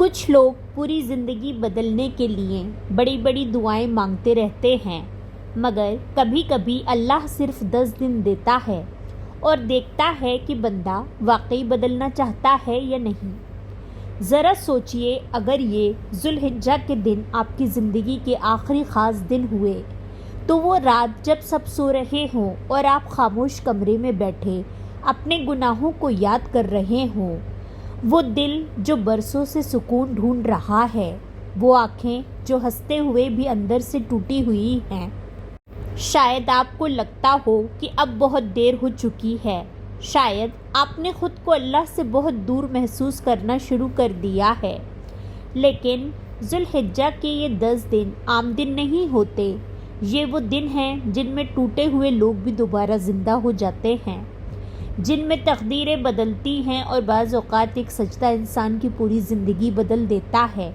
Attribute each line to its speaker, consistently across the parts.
Speaker 1: کچھ لوگ پوری زندگی بدلنے کے لیے بڑی بڑی دعائیں مانگتے رہتے ہیں، مگر کبھی کبھی اللہ صرف 10 دن دیتا ہے اور دیکھتا ہے کہ بندہ واقعی بدلنا چاہتا ہے یا نہیں۔ ذرا سوچئے، اگر یہ ذوالحجہ کے دن آپ کی زندگی کے آخری خاص دن ہوئے تو وہ رات جب سب سو رہے ہوں اور آپ خاموش کمرے میں بیٹھے اپنے گناہوں کو یاد کر رہے ہوں، وہ دل جو برسوں سے سکون ڈھونڈ رہا ہے، وہ آنکھیں جو ہنستے ہوئے بھی اندر سے ٹوٹی ہوئی ہیں۔ شاید آپ کو لگتا ہو کہ اب بہت دیر ہو چکی ہے، شاید آپ نے خود کو اللہ سے بہت دور محسوس کرنا شروع کر دیا ہے، لیکن ذوالحجہ کے یہ 10 دن عام دن نہیں ہوتے۔ یہ وہ دن ہیں جن میں ٹوٹے ہوئے لوگ بھی دوبارہ زندہ ہو جاتے ہیں، جن میں تقدیریں بدلتی ہیں اور بعض اوقات ایک سجدہ انسان کی پوری زندگی بدل دیتا ہے۔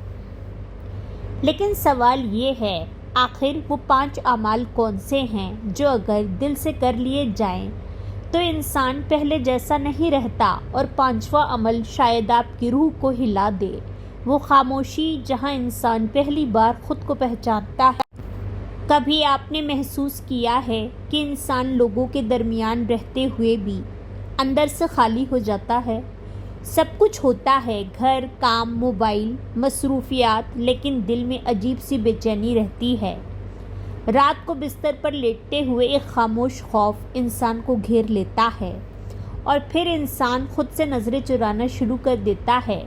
Speaker 1: لیکن سوال یہ ہے، آخر وہ 5 اعمال کون سے ہیں جو اگر دل سے کر لیے جائیں تو انسان پہلے جیسا نہیں رہتا، اور 5واں عمل شاید آپ کی روح کو ہلا دے، وہ خاموشی جہاں انسان پہلی بار خود کو پہچانتا ہے۔ کبھی آپ نے محسوس کیا ہے کہ انسان لوگوں کے درمیان رہتے ہوئے بھی اندر سے خالی ہو جاتا ہے؟ سب کچھ ہوتا ہے، گھر، کام، موبائل، مصروفیات، لیکن دل میں عجیب سی بے چینی رہتی ہے۔ رات کو بستر پر لیٹتے ہوئے ایک خاموش خوف انسان کو گھیر لیتا ہے، اور پھر انسان خود سے نظریں چرانا شروع کر دیتا ہے۔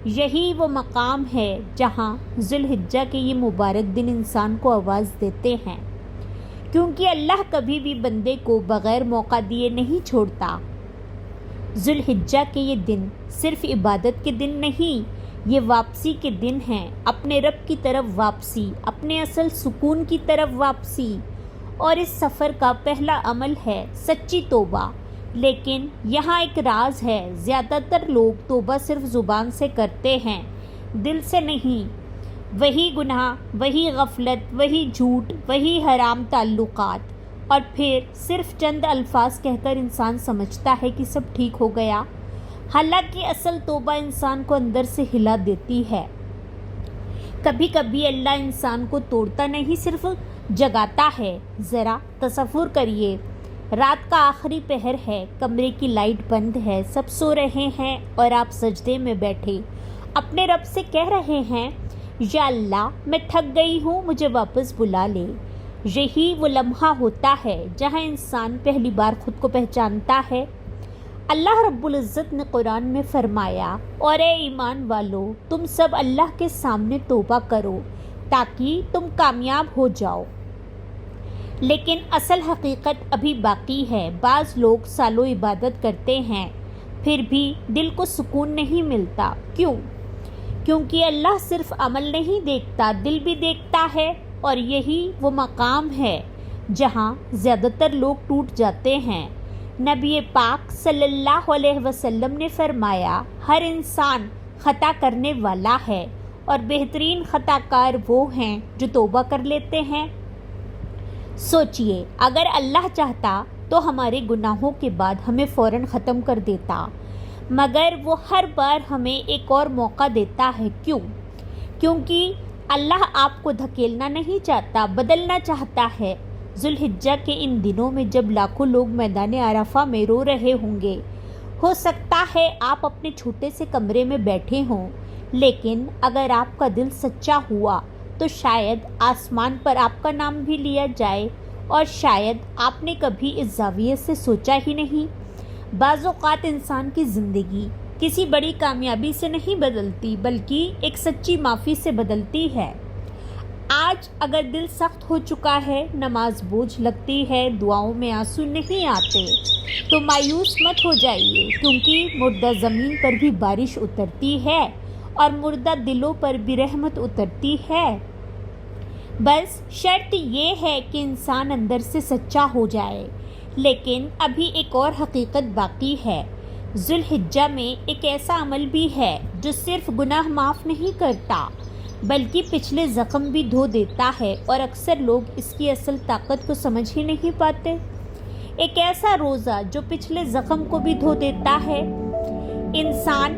Speaker 1: یہی وہ مقام ہے جہاں ذوالحجہ کے یہ مبارک دن انسان کو آواز دیتے ہیں، کیونکہ اللہ کبھی بھی بندے کو بغیر موقع دیے نہیں چھوڑتا۔ ذوالحجہ کے یہ دن صرف عبادت کے دن نہیں، یہ واپسی کے دن ہیں، اپنے رب کی طرف واپسی، اپنے اصل سکون کی طرف واپسی، اور اس سفر کا پہلا عمل ہے سچی توبہ۔ لیکن یہاں ایک راز ہے، زیادہ تر لوگ توبہ صرف زبان سے کرتے ہیں، دل سے نہیں۔ وہی گناہ، وہی غفلت، وہی جھوٹ، وہی حرام تعلقات، اور پھر صرف چند الفاظ کہہ کر انسان سمجھتا ہے کہ سب ٹھیک ہو گیا، حالانکہ اصل توبہ انسان کو اندر سے ہلا دیتی ہے۔ کبھی کبھی اللہ انسان کو توڑتا نہیں، صرف جگاتا ہے۔ ذرا تصور کریے، رات کا آخری پہر ہے، کمرے کی لائٹ بند ہے، سب سو رہے ہیں، اور آپ سجدے میں بیٹھے اپنے رب سے کہہ رہے ہیں، یا اللہ، میں تھک گئی ہوں، مجھے واپس بلا لے۔ یہی وہ لمحہ ہوتا ہے جہاں انسان پہلی بار خود کو پہچانتا ہے۔ اللہ رب العزت نے قرآن میں فرمایا، اور اے ایمان والو، تم سب اللہ کے سامنے توبہ کرو تاکہ تم کامیاب ہو جاؤ۔ لیکن اصل حقیقت ابھی باقی ہے۔ بعض لوگ سالوں عبادت کرتے ہیں، پھر بھی دل کو سکون نہیں ملتا۔ کیوں؟ کیونکہ اللہ صرف عمل نہیں دیکھتا، دل بھی دیکھتا ہے، اور یہی وہ مقام ہے جہاں زیادہ تر لوگ ٹوٹ جاتے ہیں۔ نبی پاک صلی اللہ علیہ وسلم نے فرمایا، ہر انسان خطا کرنے والا ہے، اور بہترین خطا کار وہ ہیں جو توبہ کر لیتے ہیں۔ سوچئے، اگر اللہ چاہتا تو ہمارے گناہوں کے بعد ہمیں فوراً ختم کر دیتا، مگر وہ ہر بار ہمیں ایک اور موقع دیتا ہے۔ کیوں؟ کیونکہ اللہ آپ کو دھکیلنا نہیں چاہتا، بدلنا چاہتا ہے۔ ذوالحجہ کے ان دنوں میں جب لاکھوں لوگ میدان عرفہ میں رو رہے ہوں گے، ہو سکتا ہے آپ اپنے چھوٹے سے کمرے میں بیٹھے ہوں، لیکن اگر آپ کا دل سچا ہوا تو شاید آسمان پر آپ کا نام بھی لیا جائے، اور شاید آپ نے کبھی اس زاویے سے سوچا ہی نہیں۔ بعض اوقات انسان کی زندگی کسی بڑی کامیابی سے نہیں بدلتی، بلکہ ایک سچی معافی سے بدلتی ہے۔ آج اگر دل سخت ہو چکا ہے، نماز بوجھ لگتی ہے، دعاؤں میں آنسو نہیں آتے، تو مایوس مت ہو جائیے، کیونکہ مردہ زمین پر بھی بارش اترتی ہے، اور مردہ دلوں پر بھی رحمت اترتی ہے۔ بس شرط یہ ہے کہ انسان اندر سے سچا ہو جائے۔ لیکن ابھی ایک اور حقیقت باقی ہے۔ ذوالحجہ میں ایک ایسا عمل بھی ہے جو صرف گناہ معاف نہیں کرتا، بلکہ پچھلے زخم بھی دھو دیتا ہے، اور اکثر لوگ اس کی اصل طاقت کو سمجھ ہی نہیں پاتے۔ ایک ایسا روزہ جو پچھلے زخم کو بھی دھو دیتا ہے۔ انسان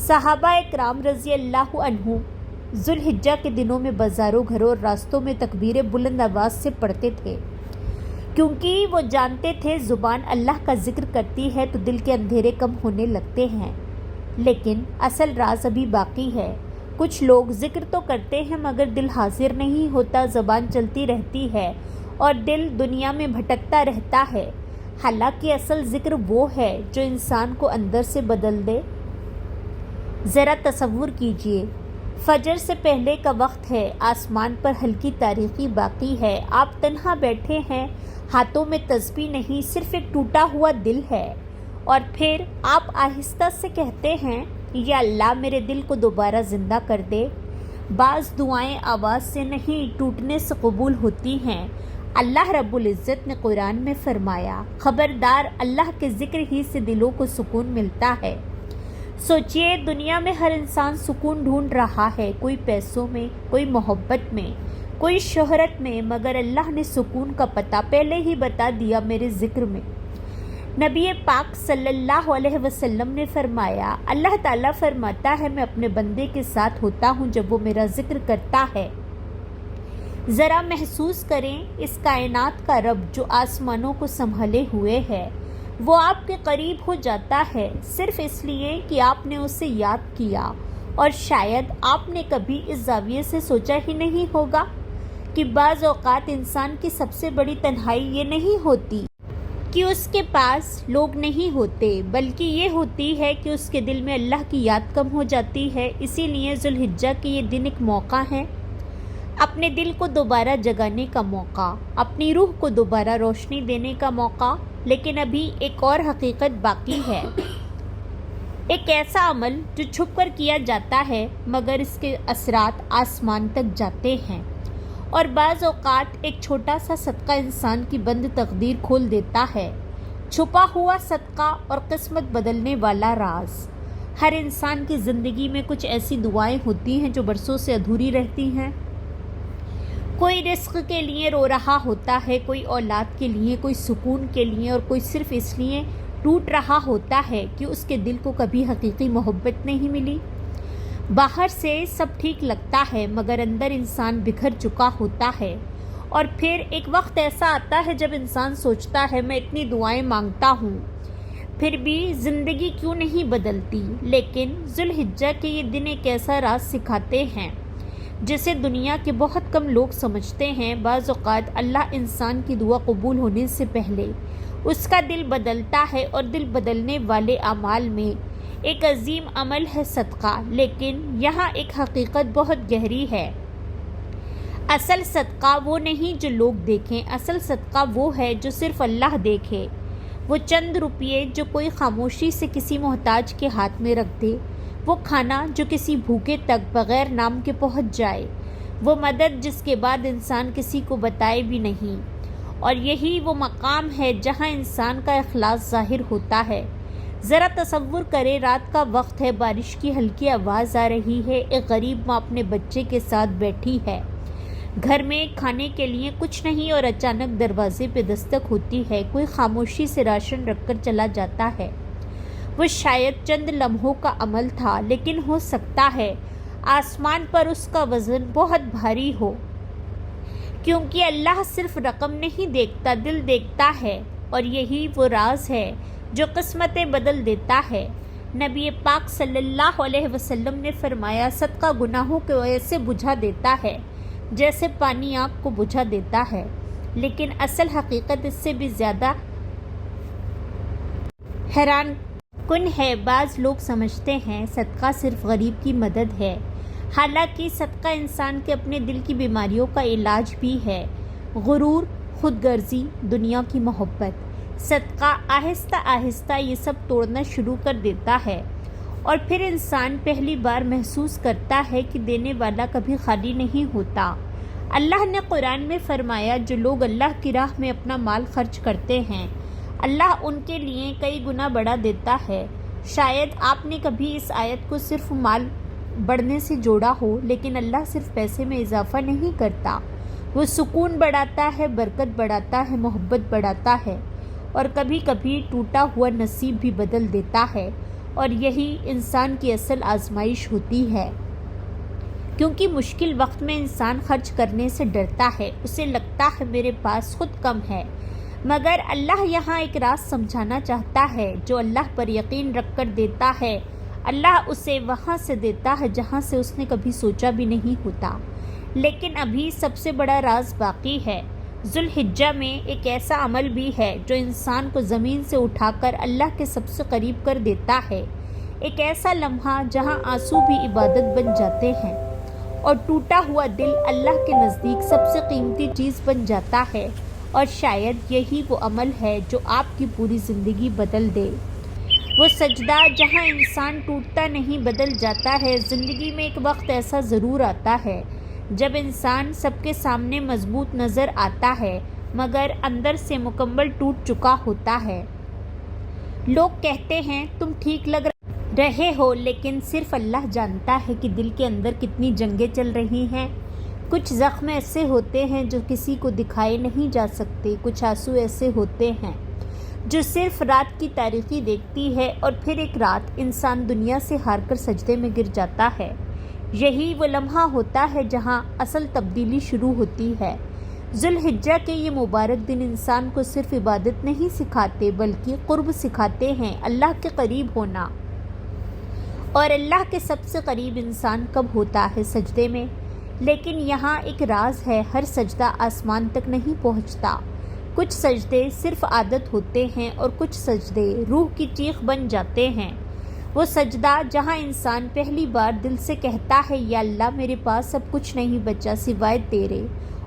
Speaker 1: صحابہ اکرام رضی اللہ عنہ ذوالحجہ کے دنوں میں بازاروں گھروں اور راستوں میں تکبیریں بلند آواز سے پڑھتے تھے، کیونکہ وہ جانتے تھے زبان اللہ کا ذکر کرتی ہے تو دل کے اندھیرے کم ہونے لگتے ہیں۔ لیکن اصل راز ابھی باقی ہے۔ کچھ لوگ ذکر تو کرتے ہیں مگر دل حاضر نہیں ہوتا، زبان چلتی رہتی ہے اور دل دنیا میں بھٹکتا رہتا ہے۔ حالانکہ اصل ذکر وہ ہے جو انسان کو اندر سے بدل دے۔ ذرا تصور کیجئے، فجر سے پہلے کا وقت ہے، آسمان پر ہلکی تاریکی باقی ہے، آپ تنہا بیٹھے ہیں، ہاتھوں میں تسبیح نہیں، صرف ایک ٹوٹا ہوا دل ہے، اور پھر آپ آہستہ سے کہتے ہیں، یا اللہ میرے دل کو دوبارہ زندہ کر دے۔ بعض دعائیں آواز سے نہیں ٹوٹنے سے قبول ہوتی ہیں۔ اللہ رب العزت نے قرآن میں فرمایا، خبردار اللہ کے ذکر ہی سے دلوں کو سکون ملتا ہے۔ سوچئے، دنیا میں ہر انسان سکون ڈھونڈ رہا ہے، کوئی پیسوں میں، کوئی محبت میں، کوئی شہرت میں، مگر اللہ نے سکون کا پتہ پہلے ہی بتا دیا میرے ذکر میں۔ نبی پاک صلی اللہ علیہ وسلم نے فرمایا، اللہ تعالیٰ فرماتا ہے میں اپنے بندے کے ساتھ ہوتا ہوں جب وہ میرا ذکر کرتا ہے۔ ذرا محسوس کریں، اس کائنات کا رب جو آسمانوں کو سنبھالے ہوئے ہے، وہ آپ کے قریب ہو جاتا ہے صرف اس لیے کہ آپ نے اسے یاد کیا، اور شاید آپ نے کبھی اس زاویے سے سوچا ہی نہیں ہوگا کہ بعض اوقات انسان کی سب سے بڑی تنہائی یہ نہیں ہوتی کہ اس کے پاس لوگ نہیں ہوتے، بلکہ یہ ہوتی ہے کہ اس کے دل میں اللہ کی یاد کم ہو جاتی ہے۔ اسی لیے ذوالحجہ کے یہ دن ایک موقع ہے، اپنے دل کو دوبارہ جگانے کا موقع، اپنی روح کو دوبارہ روشنی دینے کا موقع۔ لیکن ابھی ایک اور حقیقت باقی ہے، ایک ایسا عمل جو چھپ کر کیا جاتا ہے مگر اس کے اثرات آسمان تک جاتے ہیں، اور بعض اوقات ایک چھوٹا سا صدقہ انسان کی بند تقدیر کھول دیتا ہے۔ چھپا ہوا صدقہ اور قسمت بدلنے والا راز۔ ہر انسان کی زندگی میں کچھ ایسی دعائیں ہوتی ہیں جو برسوں سے ادھوری رہتی ہیں۔ کوئی رزق کے لیے رو رہا ہوتا ہے، کوئی اولاد کے لیے، کوئی سکون کے لیے، اور کوئی صرف اس لیے ٹوٹ رہا ہوتا ہے کہ اس کے دل کو کبھی حقیقی محبت نہیں ملی۔ باہر سے سب ٹھیک لگتا ہے مگر اندر انسان بکھر چکا ہوتا ہے، اور پھر ایک وقت ایسا آتا ہے جب انسان سوچتا ہے میں اتنی دعائیں مانگتا ہوں پھر بھی زندگی کیوں نہیں بدلتی۔ لیکن ذوالحجہ کے یہ دن ایک ایسا راز سکھاتے ہیں جسے دنیا کے بہت کم لوگ سمجھتے ہیں۔ بعض اوقات اللہ انسان کی دعا قبول ہونے سے پہلے اس کا دل بدلتا ہے، اور دل بدلنے والے اعمال میں ایک عظیم عمل ہے صدقہ۔ لیکن یہاں ایک حقیقت بہت گہری ہے، اصل صدقہ وہ نہیں جو لوگ دیکھیں، اصل صدقہ وہ ہے جو صرف اللہ دیکھے۔ وہ چند روپیے جو کوئی خاموشی سے کسی محتاج کے ہاتھ میں رکھ دے، وہ کھانا جو کسی بھوکے تک بغیر نام کے پہنچ جائے، وہ مدد جس کے بعد انسان کسی کو بتائے بھی نہیں، اور یہی وہ مقام ہے جہاں انسان کا اخلاص ظاہر ہوتا ہے۔ ذرا تصور کریں، رات کا وقت ہے، بارش کی ہلکی آواز آ رہی ہے، ایک غریب ماں اپنے بچے کے ساتھ بیٹھی ہے، گھر میں کھانے کے لیے کچھ نہیں، اور اچانک دروازے پہ دستک ہوتی ہے، کوئی خاموشی سے راشن رکھ کر چلا جاتا ہے۔ وہ شاید چند لمحوں کا عمل تھا، لیکن ہو سکتا ہے آسمان پر اس کا وزن بہت بھاری ہو، کیونکہ اللہ صرف رقم نہیں دیکھتا، دل دیکھتا ہے، اور یہی وہ راز ہے جو قسمتیں بدل دیتا ہے۔ نبی پاک صلی اللہ علیہ وسلم نے فرمایا، صدقہ گناہوں کو ایسے بجھا دیتا ہے جیسے پانی آگ کو بجھا دیتا ہے، لیکن اصل حقیقت اس سے بھی زیادہ حیران کن ہے۔ بعض لوگ سمجھتے ہیں صدقہ صرف غریب کی مدد ہے، حالانکہ صدقہ انسان کے اپنے دل کی بیماریوں کا علاج بھی ہے۔ غرور، خود غرضی، دنیا کی محبت، صدقہ آہستہ آہستہ یہ سب توڑنا شروع کر دیتا ہے، اور پھر انسان پہلی بار محسوس کرتا ہے کہ دینے والا کبھی خالی نہیں ہوتا۔ اللہ نے قرآن میں فرمایا، جو لوگ اللہ کی راہ میں اپنا مال خرچ کرتے ہیں، اللہ ان کے لیے کئی گنا بڑھا دیتا ہے۔ شاید آپ نے کبھی اس آیت کو صرف مال بڑھنے سے جوڑا ہو، لیکن اللہ صرف پیسے میں اضافہ نہیں کرتا، وہ سکون بڑھاتا ہے، برکت بڑھاتا ہے، محبت بڑھاتا ہے، اور کبھی کبھی ٹوٹا ہوا نصیب بھی بدل دیتا ہے۔ اور یہی انسان کی اصل آزمائش ہوتی ہے، کیونکہ مشکل وقت میں انسان خرچ کرنے سے ڈرتا ہے، اسے لگتا ہے میرے پاس خود کم ہے، مگر اللہ یہاں ایک راز سمجھانا چاہتا ہے، جو اللہ پر یقین رکھ کر دیتا ہے اللہ اسے وہاں سے دیتا ہے جہاں سے اس نے کبھی سوچا بھی نہیں ہوتا۔ لیکن ابھی سب سے بڑا راز باقی ہے۔ ذو الحجہ میں ایک ایسا عمل بھی ہے جو انسان کو زمین سے اٹھا کر اللہ کے سب سے قریب کر دیتا ہے، ایک ایسا لمحہ جہاں آنسو بھی عبادت بن جاتے ہیں اور ٹوٹا ہوا دل اللہ کے نزدیک سب سے قیمتی چیز بن جاتا ہے، اور شاید یہی وہ عمل ہے جو آپ کی پوری زندگی بدل دے۔ وہ سجدہ جہاں انسان ٹوٹتا نہیں بدل جاتا ہے۔ زندگی میں ایک وقت ایسا ضرور آتا ہے جب انسان سب کے سامنے مضبوط نظر آتا ہے مگر اندر سے مکمل ٹوٹ چکا ہوتا ہے۔ لوگ کہتے ہیں تم ٹھیک لگ رہے ہو، لیکن صرف اللہ جانتا ہے کہ دل کے اندر کتنی جنگیں چل رہی ہیں۔ کچھ زخم ایسے ہوتے ہیں جو کسی کو دکھائے نہیں جا سکتے، کچھ آنسو ایسے ہوتے ہیں جو صرف رات کی تاریکی دیکھتی ہے، اور پھر ایک رات انسان دنیا سے ہار کر سجدے میں گر جاتا ہے۔ یہی وہ لمحہ ہوتا ہے جہاں اصل تبدیلی شروع ہوتی ہے۔ ذو الحجہ کے یہ مبارک دن انسان کو صرف عبادت نہیں سکھاتے بلکہ قرب سکھاتے ہیں، اللہ کے قریب ہونا۔ اور اللہ کے سب سے قریب انسان کب ہوتا ہے؟ سجدے میں۔ لیکن یہاں ایک راز ہے، ہر سجدہ آسمان تک نہیں پہنچتا۔ کچھ سجدے صرف عادت ہوتے ہیں اور کچھ سجدے روح کی چیخ بن جاتے ہیں۔ وہ سجدہ جہاں انسان پہلی بار دل سے کہتا ہے یا اللہ میرے پاس اب کچھ نہیں بچا سوائے تیرے،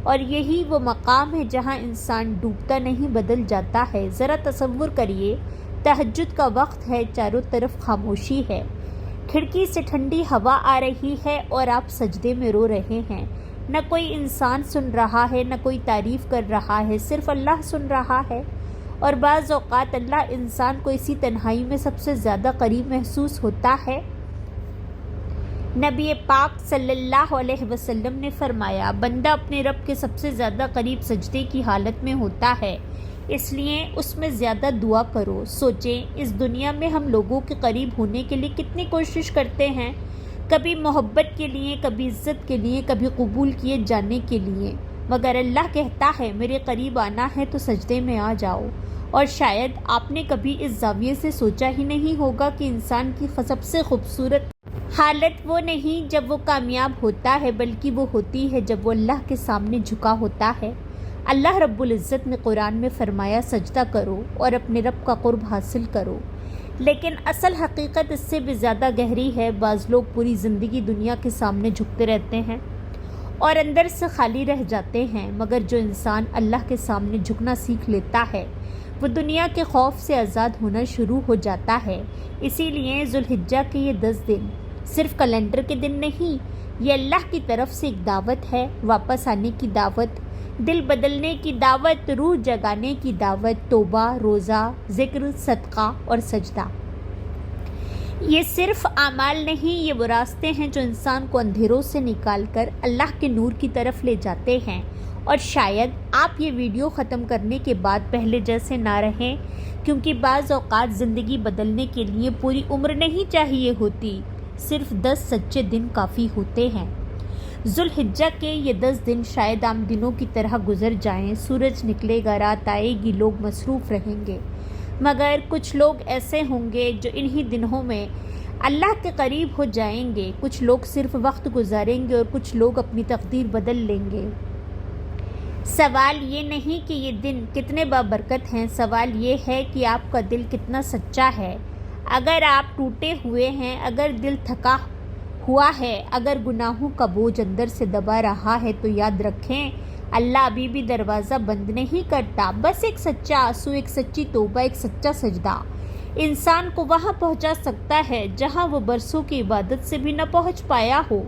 Speaker 1: اور یہی وہ مقام ہے جہاں انسان ڈوبتا نہیں بدل جاتا ہے۔ ذرا تصور کریے، تہجد کا وقت ہے، چاروں طرف خاموشی ہے، کھڑکی سے ٹھنڈی ہوا آ رہی ہے اور آپ سجدے میں رو رہے ہیں۔ نہ کوئی انسان سن رہا ہے، نہ کوئی تعریف کر رہا ہے، صرف اللہ سن رہا ہے۔ اور بعض اوقات اللہ انسان کو اسی تنہائی میں سب سے زیادہ قریب محسوس ہوتا ہے۔ نبی پاک صلی اللہ علیہ وسلم نے فرمایا، بندہ اپنے رب کے سب سے زیادہ قریب سجدے کی حالت میں ہوتا ہے، اس لیے اس میں زیادہ دعا کرو۔ سوچیں، اس دنیا میں ہم لوگوں کے قریب ہونے کے لیے کتنی کوشش کرتے ہیں، کبھی محبت کے لیے، کبھی عزت کے لیے، کبھی قبول کیے جانے کے لیے، مگر اللہ کہتا ہے میرے قریب آنا ہے تو سجدے میں آ جاؤ۔ اور شاید آپ نے کبھی اس زاویے سے سوچا ہی نہیں ہوگا کہ انسان کی سب سے خوبصورت حالت وہ نہیں جب وہ کامیاب ہوتا ہے، بلکہ وہ ہوتی ہے جب وہ اللہ کے سامنے جھکا ہوتا ہے۔ اللہ رب العزت نے قرآن میں فرمایا، سجدہ کرو اور اپنے رب کا قرب حاصل کرو۔ لیکن اصل حقیقت اس سے بھی زیادہ گہری ہے۔ بعض لوگ پوری زندگی دنیا کے سامنے جھکتے رہتے ہیں اور اندر سے خالی رہ جاتے ہیں، مگر جو انسان اللہ کے سامنے جھکنا سیکھ لیتا ہے وہ دنیا کے خوف سے آزاد ہونا شروع ہو جاتا ہے۔ اسی لیے ذو الحجہ کے یہ 10 دن صرف کیلنڈر کے دن نہیں، یہ اللہ کی طرف سے ایک دعوت ہے، واپس آنے کی دعوت، دل بدلنے کی دعوت، روح جگانے کی دعوت، توبہ، روزہ، ذکر، صدقہ اور سجدہ۔ یہ صرف اعمال نہیں، یہ وہ راستے ہیں جو انسان کو اندھیروں سے نکال کر اللہ کے نور کی طرف لے جاتے ہیں۔ اور شاید آپ یہ ویڈیو ختم کرنے کے بعد پہلے جیسے نہ رہیں، کیونکہ بعض اوقات زندگی بدلنے کے لیے پوری عمر نہیں چاہیے ہوتی، صرف 10 سچے دن کافی ہوتے ہیں۔ ذو الحجہ کے یہ 10 دن شاید عام دنوں کی طرح گزر جائیں، سورج نکلے گا، رات آئے گی، لوگ مصروف رہیں گے، مگر کچھ لوگ ایسے ہوں گے جو انہی دنوں میں اللہ کے قریب ہو جائیں گے۔ کچھ لوگ صرف وقت گزاریں گے اور کچھ لوگ اپنی تقدیر بدل لیں گے۔ سوال یہ نہیں کہ یہ دن کتنے بابرکت ہیں، سوال یہ ہے کہ آپ کا دل کتنا سچا ہے۔ اگر آپ ٹوٹے ہوئے ہیں، اگر دل تھکا ہوا ہے، اگر گناہوں کا بوجھ اندر سے دبا رہا ہے، تو یاد رکھیں اللہ ابھی بھی دروازہ بند نہیں کرتا۔ بس ایک سچا آنسو، ایک سچی توبہ، ایک سچا سجدہ انسان کو وہاں پہنچا سکتا ہے جہاں وہ برسوں کی عبادت سے بھی نہ پہنچ پایا ہو۔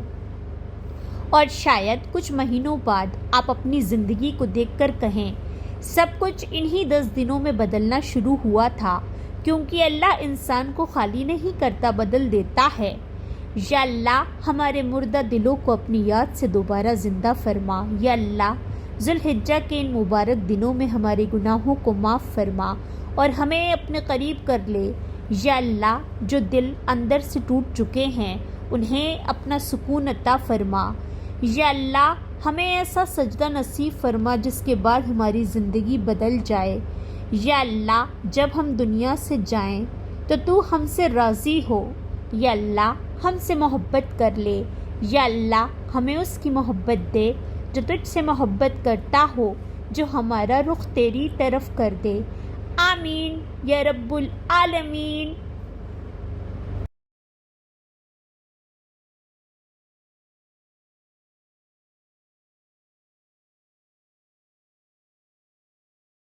Speaker 1: اور شاید کچھ مہینوں بعد آپ اپنی زندگی کو دیکھ کر کہیں، سب کچھ انہی 10 دنوں میں بدلنا شروع ہوا تھا، کیونکہ اللہ انسان کو خالی نہیں کرتا، بدل دیتا ہے۔ یا اللہ ہمارے مردہ دلوں کو اپنی یاد سے دوبارہ زندہ فرما۔ یا اللہ ذو الحجہ کے ان مبارک دنوں میں ہمارے گناہوں کو معاف فرما اور ہمیں اپنے قریب کر لے۔ یا اللہ جو دل اندر سے ٹوٹ چکے ہیں انہیں اپنا سکون عطا فرما۔ یا اللہ ہمیں ایسا سجدہ نصیب فرما جس کے بعد ہماری زندگی بدل جائے۔ یا اللہ جب ہم دنیا سے جائیں تو ہم سے راضی ہو۔ یا اللہ ہم سے محبت کر لے۔ یا اللہ ہمیں اس کی محبت دے جو تجھ سے محبت کرتا ہو، جو ہمارا رخ تیری طرف کر دے۔ آمین یا رب العالمین۔